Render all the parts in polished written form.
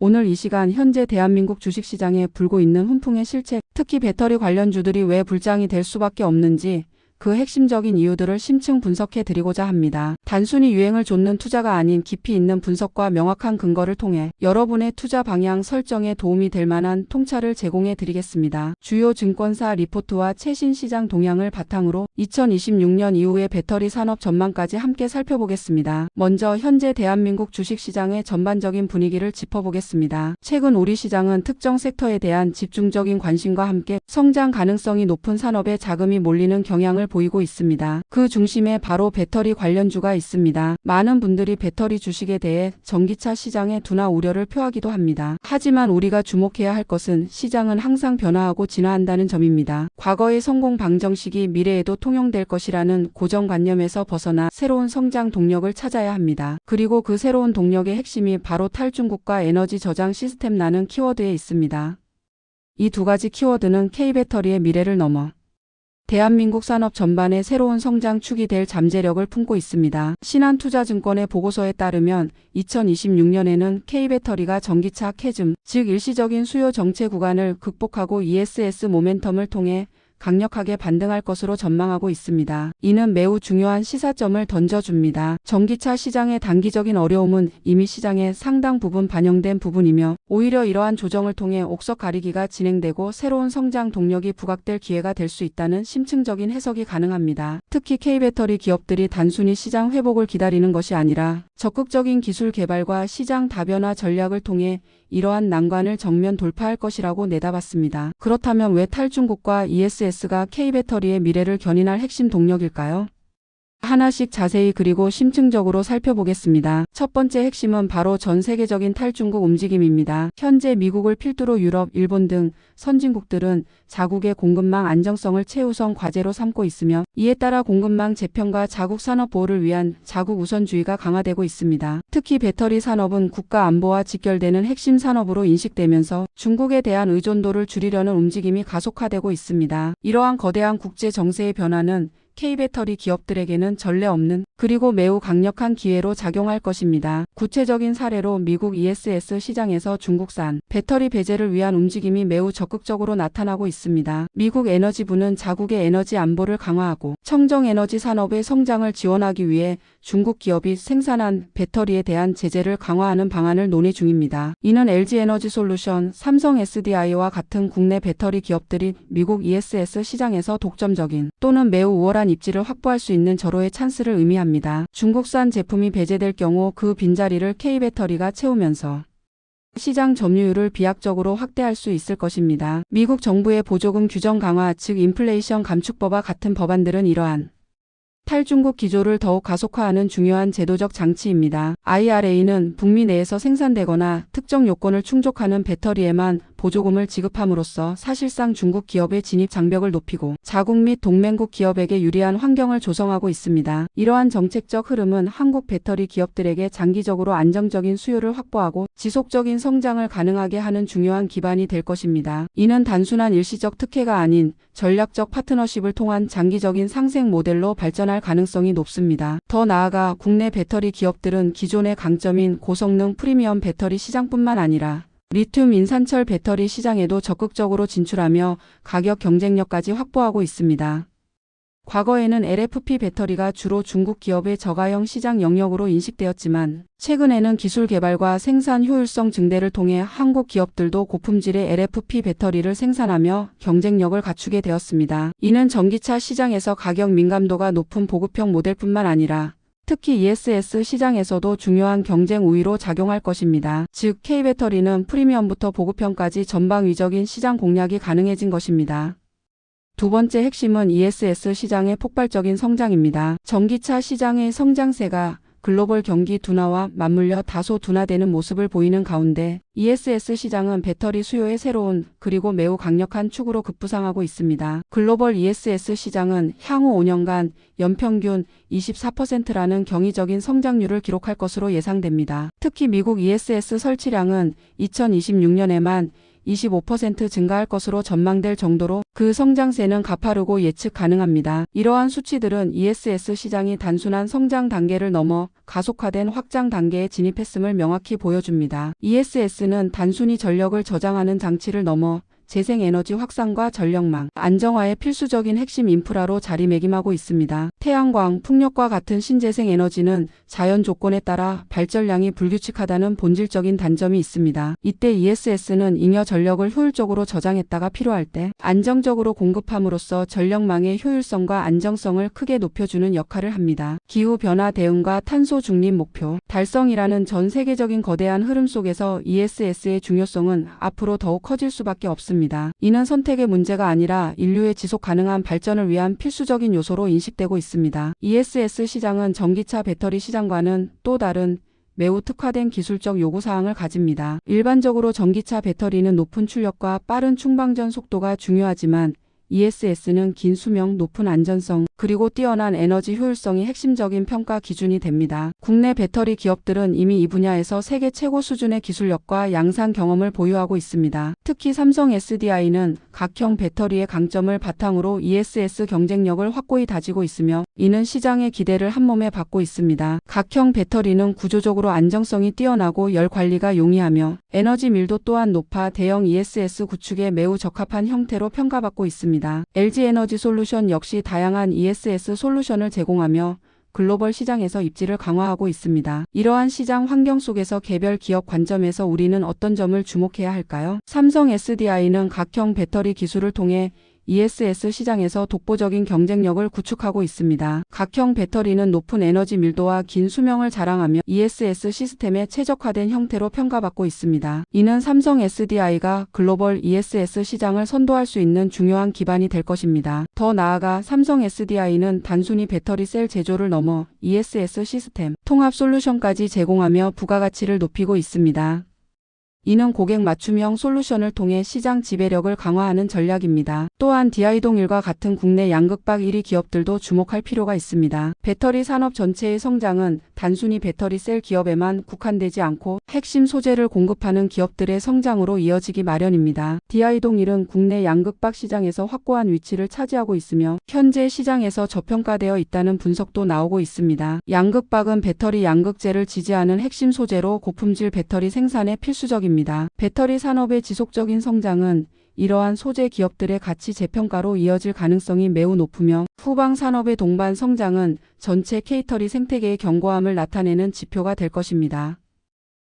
오늘 이 시간 현재 대한민국 주식시장에 불고 있는 훈풍의 실체, 특히 배터리 관련주들이 왜 불장이 될 수밖에 없는지 그 핵심적인 이유들을 심층 분석해 드리고자 합니다. 단순히 유행을 좇는 투자가 아닌 깊이 있는 분석과 명확한 근거를 통해 여러분의 투자 방향 설정에 도움이 될 만한 통찰을 제공해 드리겠습니다. 주요 증권사 리포트와 최신 시장 동향을 바탕으로 2026년 이후의 배터리 산업 전망까지 함께 살펴보겠습니다. 먼저 현재 대한민국 주식시장의 전반적인 분위기를 짚어보겠습니다. 최근 우리 시장은 특정 섹터에 대한 집중적인 관심과 함께 성장 가능성이 높은 산업에 자금이 몰리는 경향을 보이고 있습니다. 그 중심에 바로 배터리 관련주가 있습니다. 많은 분들이 배터리 주식에 대해 전기차 시장의 둔화 우려를 표하기도 합니다. 하지만 우리가 주목해야 할 것은 시장은 항상 변화하고 진화한다는 점입니다. 과거의 성공 방정식이 미래에도 통용될 것이라는 고정관념에서 벗어나 새로운 성장 동력을 찾아야 합니다. 그리고 그 새로운 동력의 핵심이 바로 탈중국과 에너지 저장 시스템라는 키워드에 있습니다. 이 두 가지 키워드는 K배터리의 미래를 넘어 대한민국 산업 전반의 새로운 성장 축이 될 잠재력을 품고 있습니다. 신한투자증권의 보고서에 따르면 2026년에는 K배터리가 전기차 캐즘, 즉 일시적인 수요 정체 구간을 극복하고 ESS 모멘텀을 통해 강력하게 반등할 것으로 전망하고 있습니다. 이는 매우 중요한 시사점을 던져줍니다. 전기차 시장의 단기적인 어려움은 이미 시장의 상당 부분 반영된 부분이며 오히려 이러한 조정을 통해 옥석 가리기가 진행되고 새로운 성장 동력이 부각될 기회가 될 수 있다는 심층적인 해석이 가능합니다. 특히 K배터리 기업들이 단순히 시장 회복을 기다리는 것이 아니라 적극적인 기술 개발과 시장 다변화 전략을 통해 이러한 난관을 정면 돌파할 것이라고 내다봤습니다. 그렇다면 왜 탈중국과 ESS가 K배터리의 미래를 견인할 핵심 동력일까요? 하나씩 자세히 그리고 심층적으로 살펴보겠습니다. 첫 번째 핵심은 바로 전 세계적인 탈중국 움직임입니다. 현재 미국을 필두로 유럽, 일본 등 선진국들은 자국의 공급망 안정성을 최우선 과제로 삼고 있으며 이에 따라 공급망 재편과 자국 산업 보호를 위한 자국 우선주의가 강화되고 있습니다. 특히 배터리 산업은 국가 안보와 직결되는 핵심 산업으로 인식되면서 중국에 대한 의존도를 줄이려는 움직임이 가속화되고 있습니다. 이러한 거대한 국제 정세의 변화는 K배터리 기업들에게는 전례 없는 그리고 매우 강력한 기회로 작용할 것입니다. 구체적인 사례로 미국 ESS 시장에서 중국산 배터리 배제를 위한 움직임이 매우 적극적으로 나타나고 있습니다. 미국 에너지부는 자국의 에너지 안보를 강화하고 청정에너지 산업의 성장을 지원하기 위해 중국 기업이 생산한 배터리에 대한 제재를 강화하는 방안을 논의 중입니다. 이는 LG에너지솔루션, 삼성 SDI와 같은 국내 배터리 기업들이 미국 ESS 시장에서 독점적인 또는 매우 우월한 입지를 확보할 수 있는 절호의 찬스를 의미합니다. 중국산 제품이 배제될 경우 그 빈자리를 K배터리가 채우면서 시장 점유율을 비약적으로 확대할 수 있을 것입니다. 미국 정부의 보조금 규정 강화, 즉 인플레이션 감축법과 같은 법안들은 이러한 탈중국 기조를 더욱 가속화하는 중요한 제도적 장치입니다. IRA는 북미 내에서 생산되거나 특정 요건을 충족하는 배터리에만 보조금을 지급함으로써 사실상 중국 기업의 진입 장벽을 높이고 자국 및 동맹국 기업에게 유리한 환경을 조성하고 있습니다. 이러한 정책적 흐름은 한국 배터리 기업들에게 장기적으로 안정적인 수요를 확보하고 지속적인 성장을 가능하게 하는 중요한 기반이 될 것입니다. 이는 단순한 일시적 특혜가 아닌 전략적 파트너십을 통한 장기적인 상생 모델로 발전할 가능성이 높습니다. 더 나아가 국내 배터리 기업들은 기존의 강점인 고성능 프리미엄 배터리 시장뿐만 아니라 리튬 인산철 배터리 시장에도 적극적으로 진출하며 가격 경쟁력까지 확보하고 있습니다. 과거에는 LFP 배터리가 주로 중국 기업의 저가형 시장 영역으로 인식되었지만 최근에는 기술 개발과 생산 효율성 증대를 통해 한국 기업들도 고품질의 LFP 배터리를 생산하며 경쟁력을 갖추게 되었습니다. 이는 전기차 시장에서 가격 민감도가 높은 보급형 모델뿐만 아니라 특히 ESS 시장에서도 중요한 경쟁 우위로 작용할 것입니다. 즉 K배터리는 프리미엄부터 보급형까지 전방위적인 시장 공략이 가능해진 것입니다. 두 번째 핵심은 ESS 시장의 폭발적인 성장입니다. 전기차 시장의 성장세가 글로벌 경기 둔화와 맞물려 다소 둔화되는 모습을 보이는 가운데 ESS 시장은 배터리 수요의 새로운 그리고 매우 강력한 축으로 급부상하고 있습니다. 글로벌 ESS 시장은 향후 5년간 연평균 24%라는 경이적인 성장률을 기록할 것으로 예상됩니다. 특히 미국 ESS 설치량은 2026년에만 25% 증가할 것으로 전망될 정도로 그 성장세는 가파르고 예측 가능합니다. 이러한 수치들은 ESS 시장이 단순한 성장 단계를 넘어 가속화된 확장 단계에 진입했음을 명확히 보여줍니다. ESS는 단순히 전력을 저장하는 장치를 넘어 재생에너지 확산과 전력망 안정화의 필수적인 핵심 인프라로 자리매김하고 있습니다. 태양광, 풍력과 같은 신재생 에너지는 자연 조건에 따라 발전량이 불규칙하다는 본질적인 단점이 있습니다. 이때 ESS는 잉여 전력을 효율적으로 저장했다가 필요할 때 안정적으로 공급함으로써 전력망의 효율성과 안정성을 크게 높여주는 역할을 합니다. 기후변화 대응과 탄소 중립 목표 달성이라는 전 세계적인 거대한 흐름 속에서 ESS의 중요성은 앞으로 더욱 커질 수밖에 없습니다. 이는 선택의 문제가 아니라 인류의 지속 가능한 발전을 위한 필수적인 요소로 인식되고 있습니다. ESS 시장은 전기차 배터리 시장과는 또 다른 매우 특화된 기술적 요구사항을 가집니다. 일반적으로 전기차 배터리는 높은 출력과 빠른 충방전 속도가 중요하지만 ESS는 긴 수명, 높은 안전성, 그리고 뛰어난 에너지 효율성이 핵심적인 평가 기준이 됩니다. 국내 배터리 기업들은 이미 이 분야에서 세계 최고 수준의 기술력과 양산 경험을 보유하고 있습니다. 특히 삼성 SDI는 각형 배터리의 강점을 바탕으로 ESS 경쟁력을 확고히 다지고 있으며 이는 시장의 기대를 한몸에 받고 있습니다. 각형 배터리는 구조적으로 안정성이 뛰어나고 열 관리가 용이하며 에너지 밀도 또한 높아 대형 ESS 구축에 매우 적합한 형태로 평가받고 있습니다. LG에너지솔루션 역시 다양한 ESS 솔루션을 제공하며 글로벌 시장에서 입지를 강화하고 있습니다. 이러한 시장 환경 속에서 개별 기업 관점에서 우리는 어떤 점을 주목해야 할까요? 삼성 SDI는 각형 배터리 기술을 통해 ESS 시장에서 독보적인 경쟁력을 구축하고 있습니다. 각형 배터리는 높은 에너지 밀도와 긴 수명을 자랑하며 ESS 시스템에 최적화된 형태로 평가받고 있습니다. 이는 삼성 SDI가 글로벌 ESS 시장을 선도할 수 있는 중요한 기반이 될 것입니다. 더 나아가 삼성 SDI는 단순히 배터리 셀 제조를 넘어 ESS 시스템, 통합 솔루션까지 제공하며 부가가치를 높이고 있습니다. 이는 고객 맞춤형 솔루션을 통해 시장 지배력을 강화하는 전략입니다. 또한 DI동일과 같은 국내 양극박 1위 기업들도 주목할 필요가 있습니다. 배터리 산업 전체의 성장은 단순히 배터리 셀 기업에만 국한되지 않고 핵심 소재를 공급하는 기업들의 성장으로 이어지기 마련입니다. DI동일은 국내 양극박 시장에서 확고한 위치를 차지하고 있으며 현재 시장에서 저평가되어 있다는 분석도 나오고 있습니다. 양극박은 배터리 양극재를 지지하는 핵심 소재로 고품질 배터리 생산에 필수적입니다. 배터리 산업의 지속적인 성장은 이러한 소재 기업들의 가치 재평가로 이어질 가능성이 매우 높으며 후방 산업의 동반 성장은 전체 케이터리 생태계의 견고함을 나타내는 지표가 될 것입니다.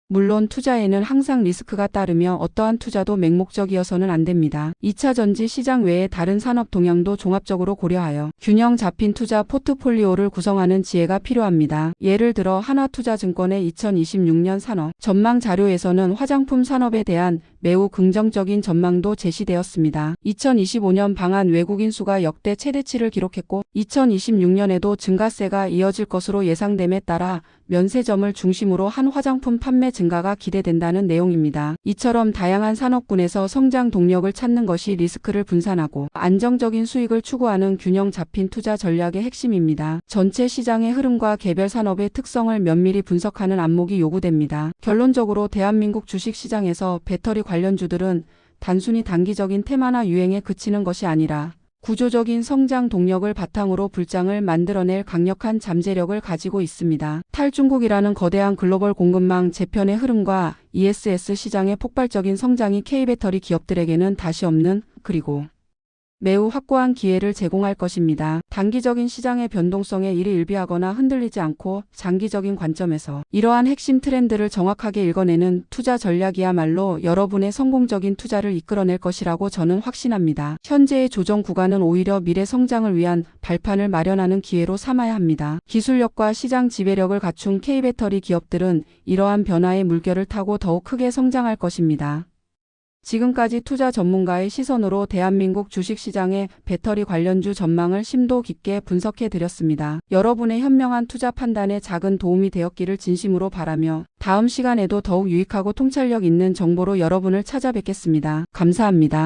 물론 투자에는 항상 리스크가 따르며 어떠한 투자도 맹목적이어서는 안 됩니다. 2차 전지 시장 외의 다른 산업 동향도 종합적으로 고려하여 균형 잡힌 투자 포트폴리오를 구성하는 지혜가 필요합니다. 예를 들어 하나투자증권의 2026년 산업 전망 자료에서는 화장품 산업에 대한 매우 긍정적인 전망도 제시되었습니다. 2025년 방한 외국인 수가 역대 최대치를 기록했고 2026년에도 증가세가 이어질 것으로 예상됨에 따라 면세점을 중심으로 한 화장품 판매 증가가 기대된다는 내용입니다. 이처럼 다양한 산업군에서 성장 동력을 찾는 것이 리스크를 분산하고 안정적인 수익을 추구하는 균형 잡힌 투자 전략의 핵심입니다. 전체 시장의 흐름과 개별 산업의 특성을 면밀히 분석하는 안목이 요구됩니다. 결론적으로 대한민국 주식시장에서 배터리 관련주들은 단순히 단기적인 테마나 유행에 그치는 것이 아니라 구조적인 성장 동력을 바탕으로 불장을 만들어낼 강력한 잠재력을 가지고 있습니다. 탈중국이라는 거대한 글로벌 공급망 재편의 흐름과 ESS 시장의 폭발적인 성장이 K배터리 기업들에게는 다시 없는 그리고 매우 확고한 기회를 제공할 것입니다. 단기적인 시장의 변동성에 일희일비하거나 흔들리지 않고 장기적인 관점에서 이러한 핵심 트렌드를 정확하게 읽어내는 투자 전략이야말로 여러분의 성공적인 투자를 이끌어낼 것이라고 저는 확신합니다. 현재의 조정 구간은 오히려 미래 성장을 위한 발판을 마련하는 기회로 삼아야 합니다. 기술력과 시장 지배력을 갖춘 K배터리 기업들은 이러한 변화의 물결을 타고 더욱 크게 성장할 것입니다. 지금까지 투자 전문가의 시선으로 대한민국 주식시장의 배터리 관련주 전망을 심도 깊게 분석해 드렸습니다. 여러분의 현명한 투자 판단에 작은 도움이 되었기를 진심으로 바라며 다음 시간에도 더욱 유익하고 통찰력 있는 정보로 여러분을 찾아뵙겠습니다. 감사합니다.